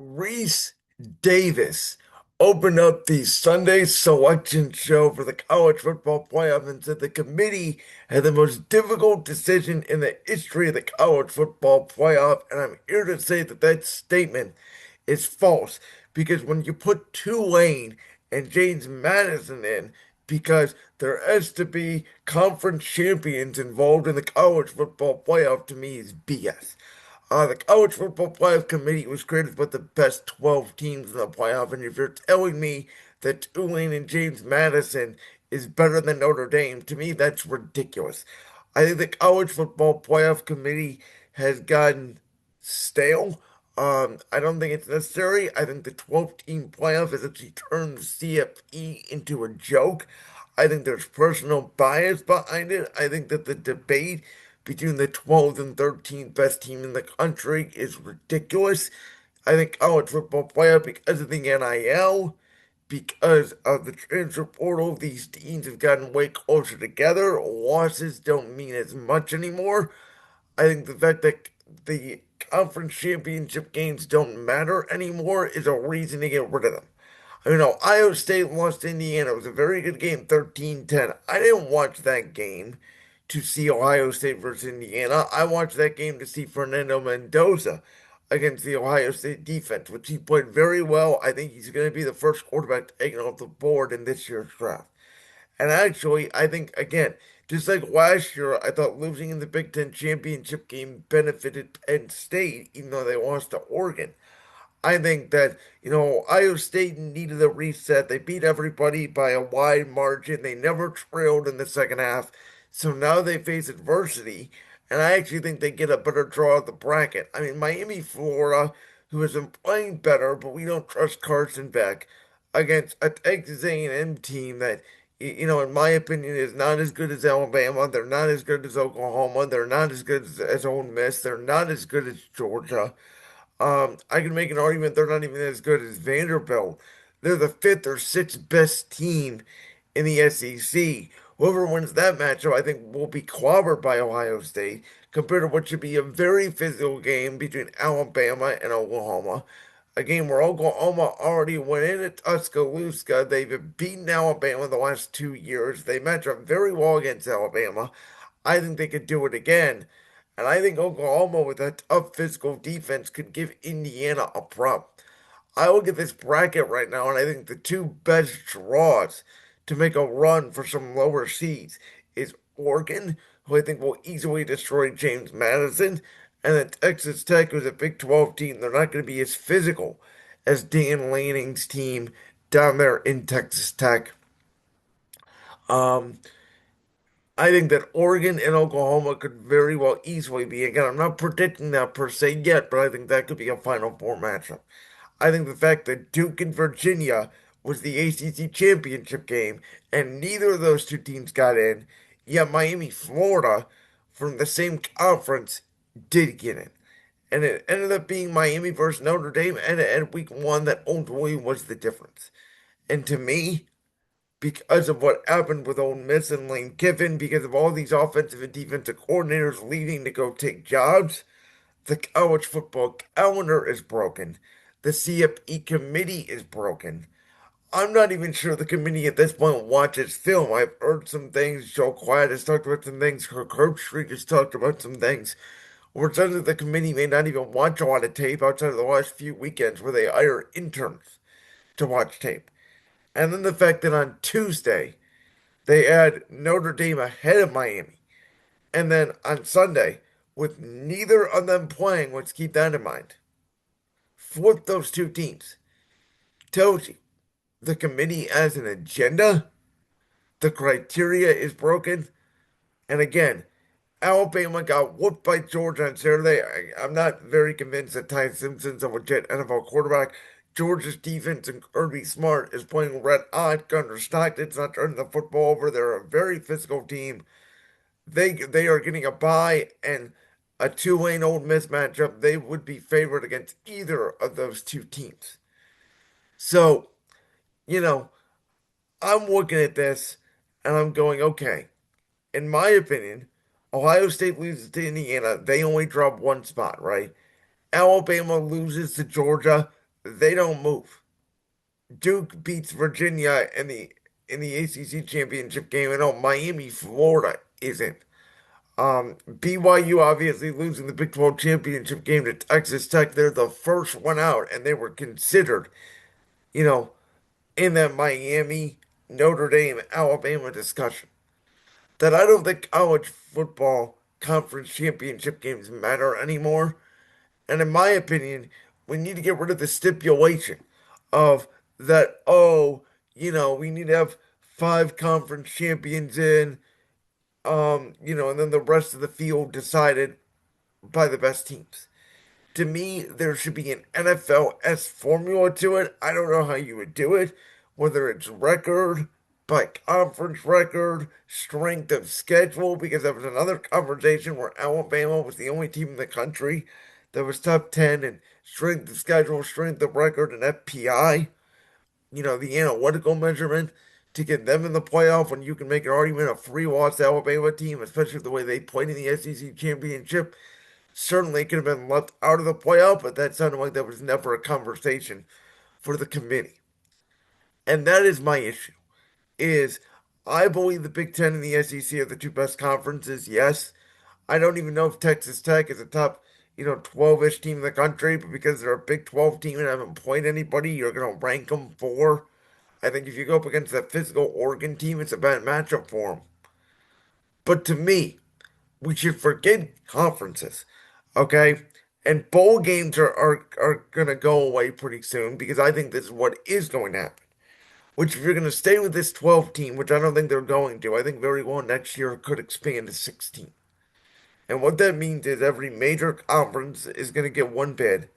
Reese Davis opened up the Sunday selection show for the college football playoff and said the committee had the most difficult decision in the history of the college football playoff. And I'm here to say that that statement is false because when you put Tulane and James Madison in, because there has to be conference champions involved in the college football playoff, to me is BS. The College Football Playoff Committee was created with the best 12 teams in the playoff, and if you're telling me that Tulane and James Madison is better than Notre Dame, to me that's ridiculous. I think the College Football Playoff Committee has gotten stale. I don't think it's necessary. I think the 12-team playoff has actually turned the CFP into a joke. I think there's personal bias behind it. I think that the debate between the 12th and 13th best team in the country is ridiculous. I think college football playoff, because of the NIL, because of the transfer portal, these teams have gotten way closer together. Losses don't mean as much anymore. I think the fact that the conference championship games don't matter anymore is a reason to get rid of them. I mean, Ohio State lost to Indiana. It was a very good game, 13-10. I didn't watch that game to see Ohio State versus Indiana. I watched that game to see Fernando Mendoza against the Ohio State defense, which he played very well. I think he's going to be the first quarterback taken off the board in this year's draft. And actually, I think, again, just like last year, I thought losing in the Big Ten championship game benefited Penn State, even though they lost to Oregon. I think that, Ohio State needed a reset. They beat everybody by a wide margin. They never trailed in the second half. So now they face adversity. And I actually think they get a better draw of the bracket. I mean, Miami, Florida, who has been playing better, but we don't trust Carson Beck against a Texas A&M team that, in my opinion, is not as good as Alabama. They're not as good as Oklahoma. They're not as good as Ole Miss. They're not as good as Georgia. I can make an argument they're not even as good as Vanderbilt. They're the fifth or sixth best team in the SEC. Whoever wins that matchup, I think, will be clobbered by Ohio State compared to what should be a very physical game between Alabama and Oklahoma. A game where Oklahoma already went in at Tuscaloosa. They've beaten Alabama the last 2 years. They match up very well against Alabama. I think they could do it again. And I think Oklahoma, with a tough physical defense, could give Indiana a problem. I look at this bracket right now, and I think the two best draws to make a run for some lower seeds is Oregon, who I think will easily destroy James Madison, and then Texas Tech, who's a Big 12 team. They're not going to be as physical as Dan Lanning's team down there in Texas Tech. Um, I think that Oregon and Oklahoma could very well easily be. Again, I'm not predicting that per se yet, but I think that could be a Final Four matchup. I think the fact that Duke and Virginia was the ACC championship game, and neither of those two teams got in, yet Miami, Florida, from the same conference, did get in. And it ended up being Miami versus Notre Dame, and at week one, that ultimately was the difference. And to me, because of what happened with Ole Miss and Lane Kiffin, because of all these offensive and defensive coordinators leaving to go take jobs, the college football calendar is broken. The CFP committee is broken. I'm not even sure the committee at this point watches film. I've heard some things. Joe Quiet has talked about some things. Kirk Street has talked about some things. Where it says that the committee may not even watch a lot of tape outside of the last few weekends where they hire interns to watch tape. And then the fact that on Tuesday, they had Notre Dame ahead of Miami. And then on Sunday, with neither of them playing, let's keep that in mind, flip those two teams. Tells you the committee has an agenda, the criteria is broken, and again, Alabama got whooped by Georgia on Saturday. I'm not very convinced that Ty Simpson's a legit NFL quarterback. Georgia's defense and Kirby Smart is playing red hot. Gunner Stockton's not turning the football over. They're a very physical team. They are getting a bye and a Tulane Old Miss matchup. They would be favored against either of those two teams. So, you know, I'm looking at this and I'm going, okay, in my opinion, Ohio State loses to Indiana. They only drop one spot, right? Alabama loses to Georgia. They don't move. Duke beats Virginia in the ACC championship game, and oh, Miami, Florida isn't. BYU obviously losing the Big 12 championship game to Texas Tech. They're the first one out, and they were considered, you know, in that Miami, Notre Dame, Alabama discussion. That I don't think college football conference championship games matter anymore. And in my opinion, we need to get rid of the stipulation of that, oh, we need to have five conference champions in, and then the rest of the field decided by the best teams. To me, there should be an NFL-esque formula to it. I don't know how you would do it, whether it's record, by conference record, strength of schedule, because there was another conversation where Alabama was the only team in the country that was top 10 in strength of schedule, strength of record, and FPI, the analytical measurement to get them in the playoff when you can make an argument a free loss Alabama team, especially the way they played in the SEC championship. Certainly could have been left out of the playoff, but that sounded like that was never a conversation for the committee. And that is my issue. Is I believe the Big Ten and the SEC are the two best conferences. Yes. I don't even know if Texas Tech is a top, 12-ish team in the country, but because they're a Big 12 team and haven't played anybody, you're going to rank them four. I think if you go up against that physical Oregon team, it's a bad matchup for them. But to me, we should forget conferences, okay? And bowl games are going to go away pretty soon because I think this is what is going to happen. Which, if you're going to stay with this 12 team, which I don't think they're going to, I think very well next year could expand to 16. And what that means is every major conference is going to get one bid,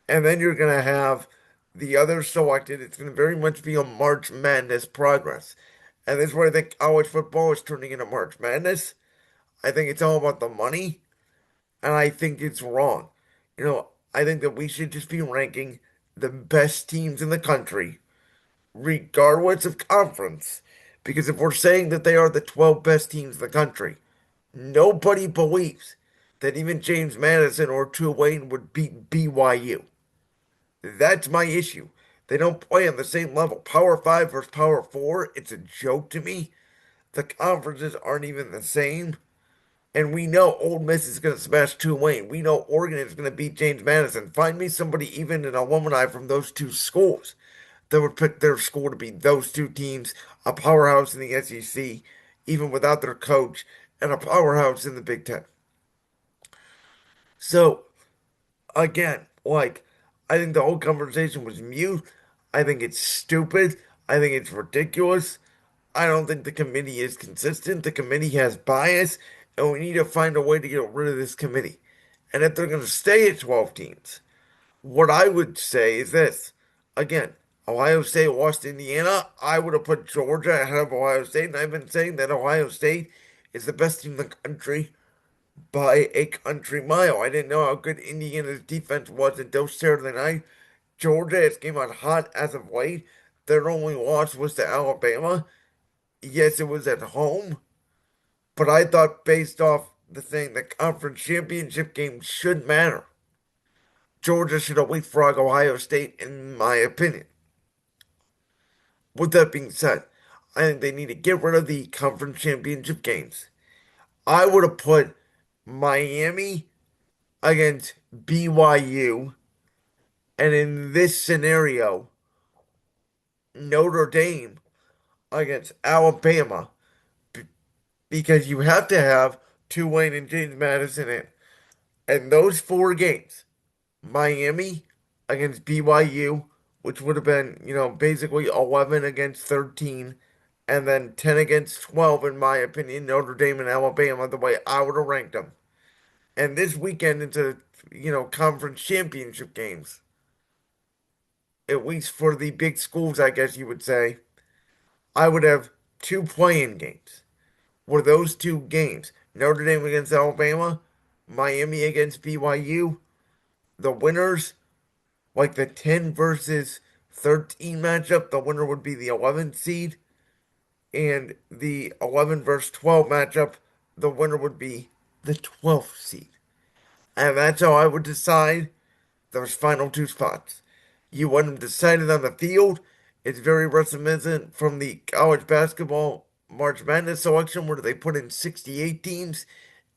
and then you're going to have the others selected. It's going to very much be a March Madness progress. And this is where I think college football is turning into March Madness. I think it's all about the money, and I think it's wrong. I think that we should just be ranking the best teams in the country, regardless of conference. Because if we're saying that they are the 12 best teams in the country, nobody believes that even James Madison or Tulane would beat BYU. That's my issue. They don't play on the same level. Power 5 versus Power 4, it's a joke to me. The conferences aren't even the same. And we know Ole Miss is going to smash Tulane. We know Oregon is going to beat James Madison. Find me somebody, even an alumni from those two schools, that would pick their school to beat those two teams, a powerhouse in the SEC, even without their coach, and a powerhouse in the Big Ten. So, again, I think the whole conversation was mute. I think it's stupid. I think it's ridiculous. I don't think the committee is consistent. The committee has bias, and we need to find a way to get rid of this committee. And if they're going to stay at 12 teams, what I would say is this. Again, Ohio State lost Indiana. I would have put Georgia ahead of Ohio State, and I've been saying that Ohio State is the best team in the country by a country mile. I didn't know how good Indiana's defense was until Saturday night. Georgia has came out hot as of late. Their only loss was to Alabama. Yes, it was at home, but I thought based off the thing, the conference championship game should matter. Georgia should have leapfrogged Ohio State, in my opinion. With that being said, I think they need to get rid of the conference championship games. I would have put Miami against BYU, and in this scenario, Notre Dame against Alabama, because you have to have Tulane and James Madison in. And those four games, Miami against BYU, which would have been, basically 11 against 13, and then 10 against 12, in my opinion, Notre Dame and Alabama, the way I would have ranked them. And this weekend into, conference championship games, at least for the big schools, I guess you would say, I would have two playing games. Were those two games, Notre Dame against Alabama, Miami against BYU, the winners, like the 10 versus 13 matchup, the winner would be the 11th seed, and the 11 versus 12 matchup, the winner would be the 12th seed. And that's how I would decide those final two spots. You want them decided on the field. It's very reminiscent from the college basketball March Madness selection where they put in 68 teams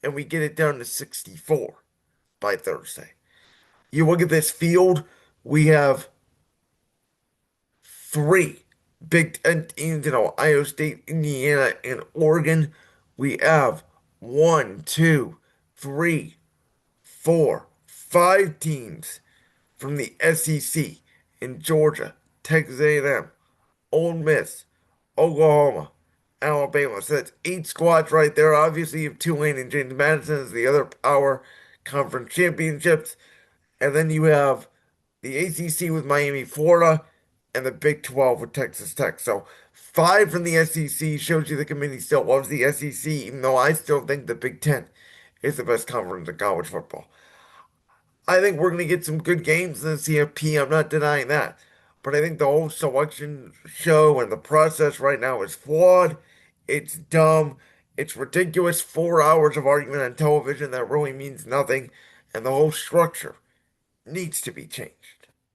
and we get it down to 64 by Thursday. You look at this field, we have three Big Ten teams in Ohio State, Indiana, and Oregon. We have one, two, three, four, five teams from the SEC in Georgia, Texas A&M, Ole Miss, Oklahoma, Alabama. So that's eight squads right there. Obviously, you have Tulane and James Madison as the other power conference championships. And then you have the ACC with Miami, Florida, and the Big 12 with Texas Tech. So five from the SEC shows you the committee still loves the SEC, even though I still think the Big 10 is the best conference in college football. I think we're going to get some good games in the CFP. I'm not denying that. But I think the whole selection show and the process right now is flawed. It's dumb. It's ridiculous. 4 hours of argument on television that really means nothing. And the whole structure needs to be changed.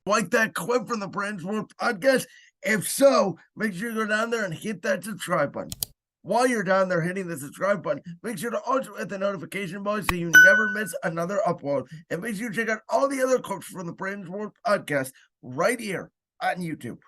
Like that clip from the Brandsworth podcast? If so, make sure you go down there and hit that subscribe button. While you're down there hitting the subscribe button, make sure to also hit the notification bell so you never miss another upload. And make sure you check out all the other clips from the Brandsworth podcast right here on YouTube.